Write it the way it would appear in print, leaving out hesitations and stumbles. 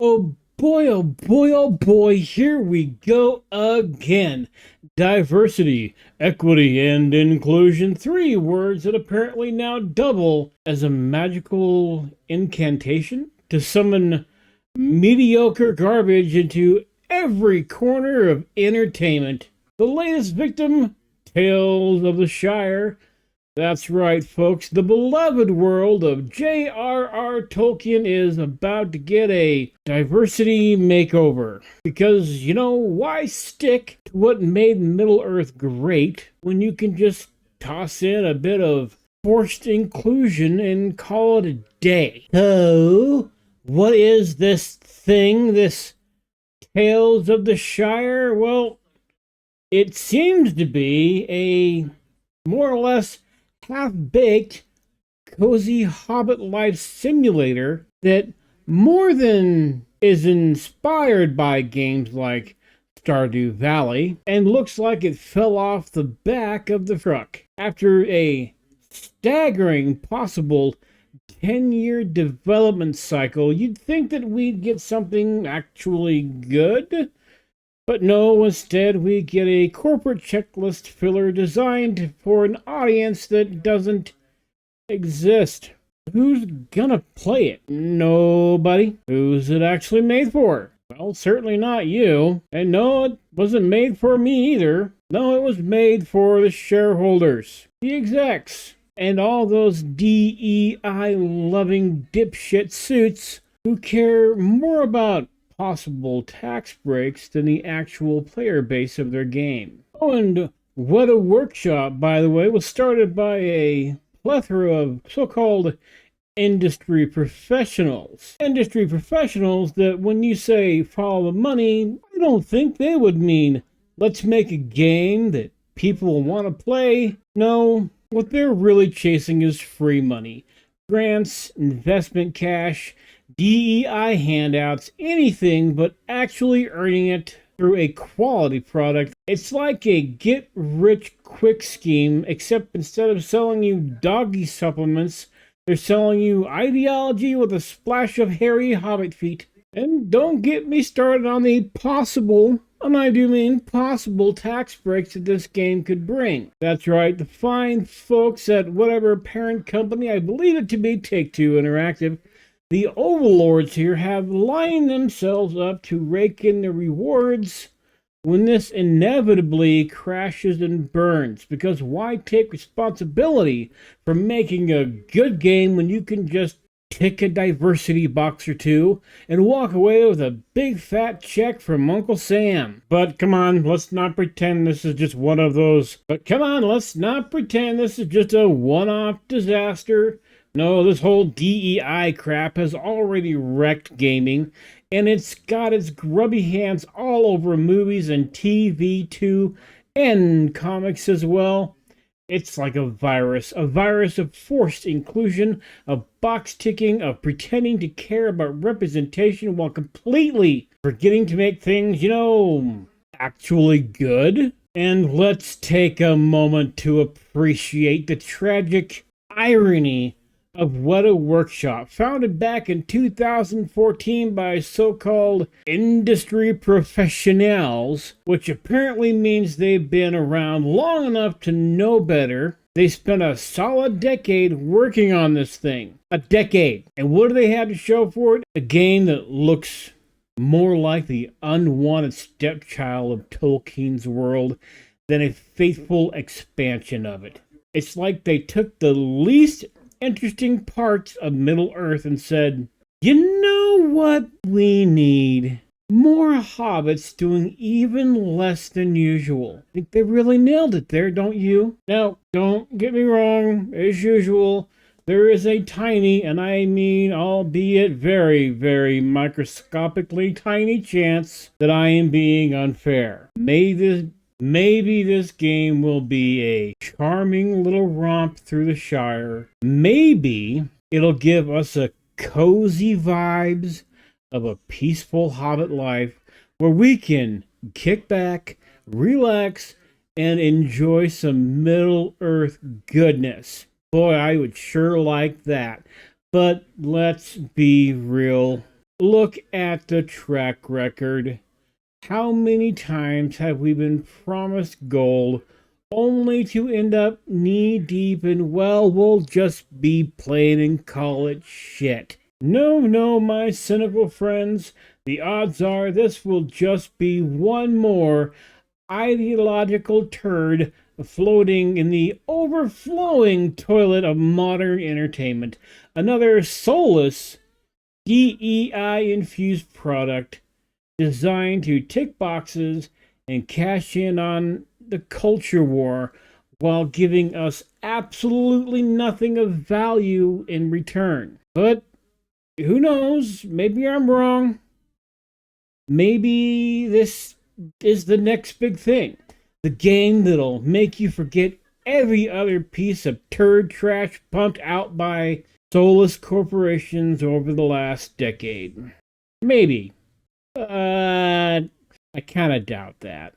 Oh boy, oh boy, here we go again. Diversity, equity, and inclusion. Three words that apparently now double as a magical incantation to summon mediocre garbage into every corner of entertainment. The latest victim, Tales of the Shire. That's right, folks. The beloved world of J.R.R. Tolkien is about to get a diversity makeover. Because, why stick to what made Middle-earth great when you can just toss in a bit of forced inclusion and call it a day? So, what is this thing, this Tales of the Shire? Well, it seems to be a more or less half-baked, cozy Hobbit life simulator that more than is inspired by games like Stardew Valley and looks like it fell off the back of the truck. After a staggering possible 10-year development cycle, you'd think that we'd get something actually good. But no, instead we get a corporate checklist filler designed for an audience that doesn't exist. Who's gonna play it? Nobody. Who's it actually made for? Well, certainly not you. And no, it wasn't made for me either. No, it was made for the shareholders, the execs, and all those DEI-loving dipshit suits who care more about possible tax breaks than the actual player base of their game. Oh, and Wētā Workshop, by the way, was started by a plethora of so-called industry professionals. Industry professionals that when you say follow the money, I don't think they would mean let's make a game that people want to play. No, what they're really chasing is free money. Grants, investment cash, DEI handouts, anything but actually earning it through a quality product. It's like a get-rich-quick scheme, except instead of selling you doggy supplements, they're selling you ideology with a splash of hairy hobbit feet. And don't get me started on the possible, and I do mean possible, tax breaks that this game could bring. That's right, the fine folks at whatever parent company, I believe it to be Take-Two Interactive, the overlords here have lined themselves up to rake in the rewards when this inevitably crashes and burns. Because why take responsibility for making a good game when you can just tick a diversity box or two and walk away with a big fat check from Uncle Sam? But come on, let's not pretend this is just one of those. But come on, let's not pretend this is just a one-off disaster. No, this whole DEI crap has already wrecked gaming, and it's got its grubby hands all over movies and TV too, and comics as well. It's like a virus of forced inclusion, of box ticking, of pretending to care about representation while completely forgetting to make things, actually good. And let's take a moment to appreciate the tragic irony of Wētā Workshop, founded back in 2014 by so-called industry professionals, which apparently means they've been around long enough to know better. They spent a solid decade working on this thing. A decade. And what do they have to show for it? A game that looks more like the unwanted stepchild of Tolkien's world than a faithful expansion of it. It's like they took the least interesting parts of Middle-earth and said, you know what we need? More hobbits doing even less than usual. I think they really nailed it there, don't you? Now, don't get me wrong, as usual, there is a tiny, and I mean albeit very, very microscopically tiny chance that I am being unfair. Maybe this game will be a charming little romp through the Shire. Maybe it'll give us a cozy vibes of a peaceful hobbit life where we can kick back, relax, and enjoy some Middle-earth goodness. Boy, I would sure like that. But let's be real. Look at the track record. How many times have we been promised gold only to end up knee-deep in, well, we'll just be playing and call it shit? No, my cynical friends, the odds are this will just be one more ideological turd floating in the overflowing toilet of modern entertainment. Another soulless, DEI-infused product designed to tick boxes and cash in on the culture war while giving us absolutely nothing of value in return. But who knows? Maybe I'm wrong. Maybe this is the next big thing. The game that'll make you forget every other piece of turd trash pumped out by soulless corporations over the last decade. Maybe. But I kind of doubt that.